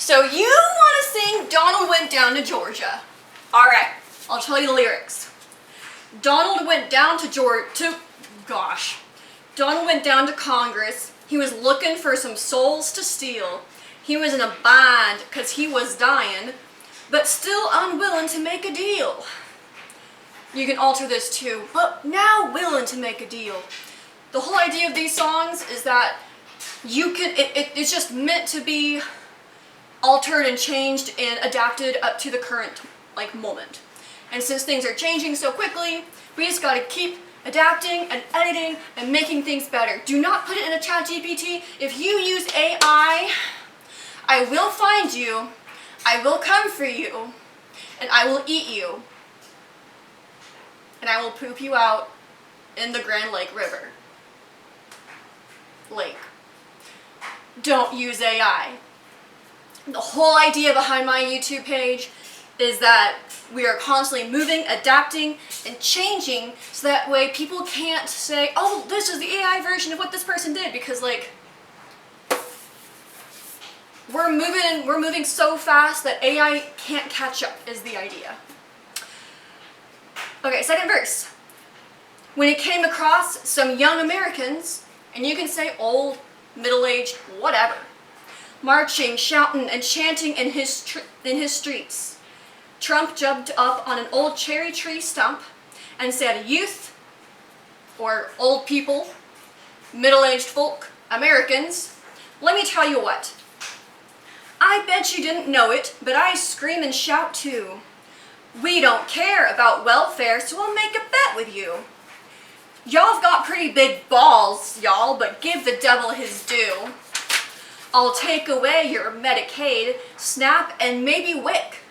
So you want to sing Donald Went Down to Georgia. Alright, I'll tell you the lyrics. Donald went down to Donald went down to Congress. He was looking for some souls to steal. He was in a bind because he was dying, but still unwilling to make a deal. You can alter this too, but now willing to make a deal. The whole idea of these songs is that you can, it's just meant to be altered and changed and adapted up to the current moment. And since things are changing so quickly, we just gotta keep adapting and editing and making things better. Do not put it in a chat GPT. If you use AI, I will find you, I will come for you, and I will eat you. And I will poop you out in the Grand Lake River. Don't use AI. The whole idea behind my YouTube page is that we are constantly moving, adapting, and changing so that way people can't say, oh, this is the AI version of what this person did, because we're moving so fast that AI can't catch up is the idea. Okay, second verse. When he came across some young Americans, and you can say old, middle-aged, whatever, marching, shouting, and chanting in his streets, Trump jumped up on an old cherry tree stump and said, youth, or old people, middle-aged folk, Americans, let me tell you what. I bet you didn't know it, but I scream and shout too. We don't care about welfare, so we'll make a bet with you. Y'all have got pretty big balls, y'all, but give the devil his due. I'll take away your Medicaid, SNAP, and maybe WIC.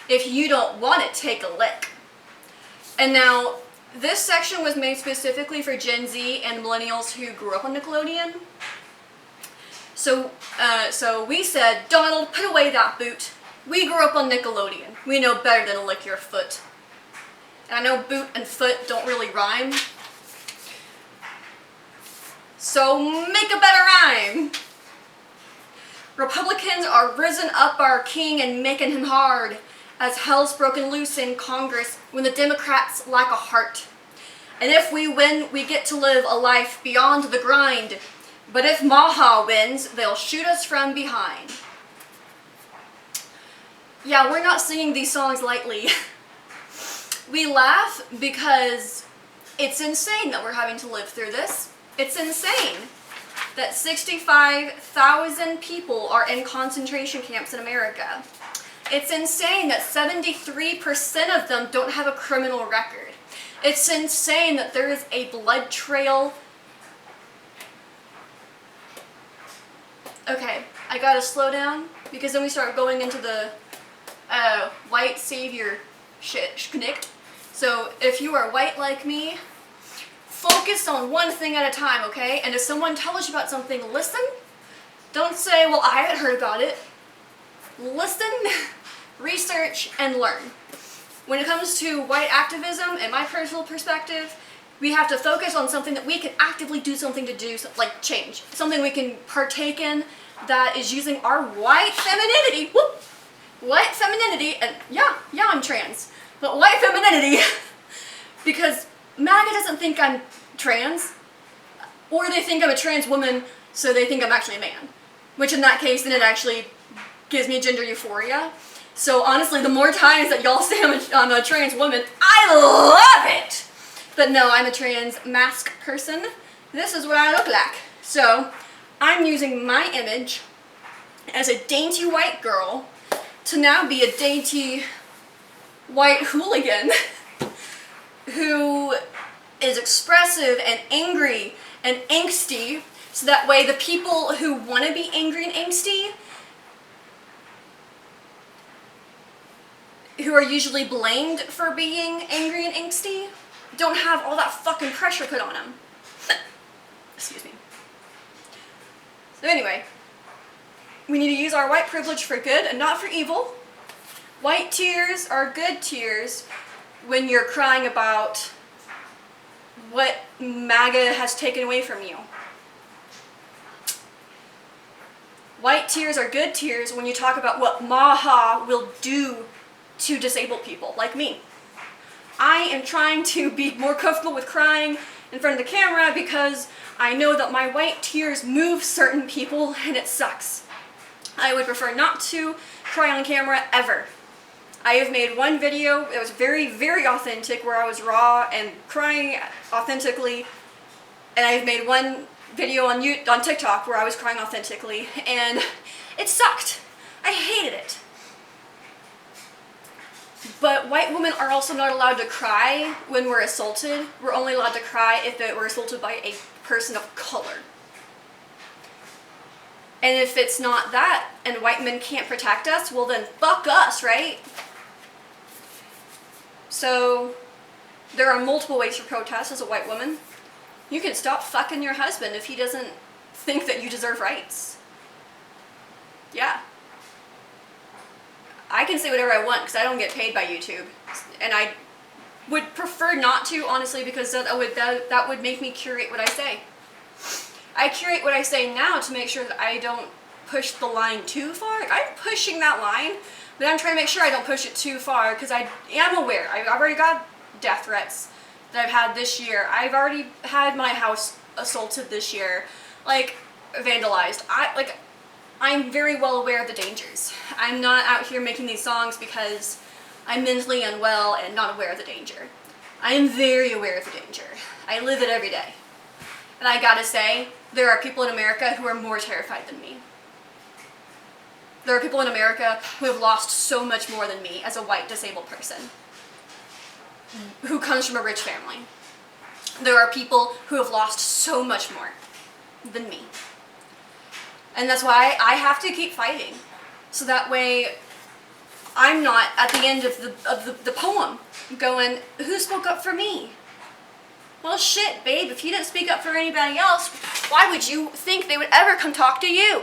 If you don't want it, take a lick. And now, this section was made specifically for Gen Z and millennials who grew up on Nickelodeon. So we said, Donald, put away that boot. We grew up on Nickelodeon. We know better than to lick your foot. And I know boot and foot don't really rhyme. So make a better rhyme. Republicans are risen up our king and making him hard, as hell's broken loose in Congress when the Democrats lack a heart. And if we win, we get to live a life beyond the grind. But if Maha wins, they'll shoot us from behind. Yeah, we're not singing these songs lightly. We laugh because it's insane that we're having to live through this. It's insane that 65,000 people are in concentration camps in America. It's insane that 73% of them don't have a criminal record. It's insane that there is a blood trail. Okay, I gotta slow down because then we start going into the white savior shit schnick. So if you are white like me, focus on one thing at a time, okay? And if someone tells you about something, listen. Don't say, well, I haven't heard about it. Listen, research, and learn. When it comes to white activism, in my personal perspective, we have to focus on something that we can actively do something to do, like change. Something we can partake in that is using our white femininity. Whoop! White femininity, and yeah, I'm trans. But white femininity, because MAGA doesn't think I'm trans, or they think I'm a trans woman, so they think I'm actually a man. Which in that case, then it actually gives me gender euphoria. So honestly, the more times that y'all say I'm a trans woman, I love it! But no, I'm a trans mask person. This is what I look like. So, I'm using my image as a dainty white girl to now be a dainty white hooligan who is expressive and angry and angsty, so that way the people who want to be angry and angsty, who are usually blamed for being angry and angsty, don't have all that fucking pressure put on them. Excuse me. So anyway, we need to use our white privilege for good and not for evil. White tears are good tears when you're crying about what MAGA has taken away from you. White tears are good tears when you talk about what Maha will do to disabled people like me. I am trying to be more comfortable with crying in front of the camera because I know that my white tears move certain people and it sucks. I would prefer not to cry on camera ever. I have made one video that was very, very authentic where I was raw and crying authentically, and I've made one video on TikTok where I was crying authentically, and it sucked. I hated it. But white women are also not allowed to cry when we're assaulted. We're only allowed to cry if we're assaulted by a person of color. And if it's not that, and white men can't protect us, well then fuck us, right? So, there are multiple ways to protest as a white woman. You can stop fucking your husband if he doesn't think that you deserve rights. Yeah. I can say whatever I want because I don't get paid by YouTube. And I would prefer not to, honestly, because that would make me curate what I say. I curate what I say now to make sure that I don't push the line too far. I'm pushing that line, but I'm trying to make sure I don't push it too far because I am aware. I've already got death threats that I've had this year. I've already had my house assaulted this year, like vandalized. I'm very well aware of the dangers. I'm not out here making these songs because I'm mentally unwell and not aware of the danger. I am very aware of the danger. I live it every day. And I gotta say, there are people in America who are more terrified than me. There are people in America who have lost so much more than me as a white disabled person who comes from a rich family. There are people who have lost so much more than me. And that's why I have to keep fighting. So that way I'm not at the end of the poem going, who spoke up for me? Well shit, babe, if you didn't speak up for anybody else, why would you think they would ever come talk to you?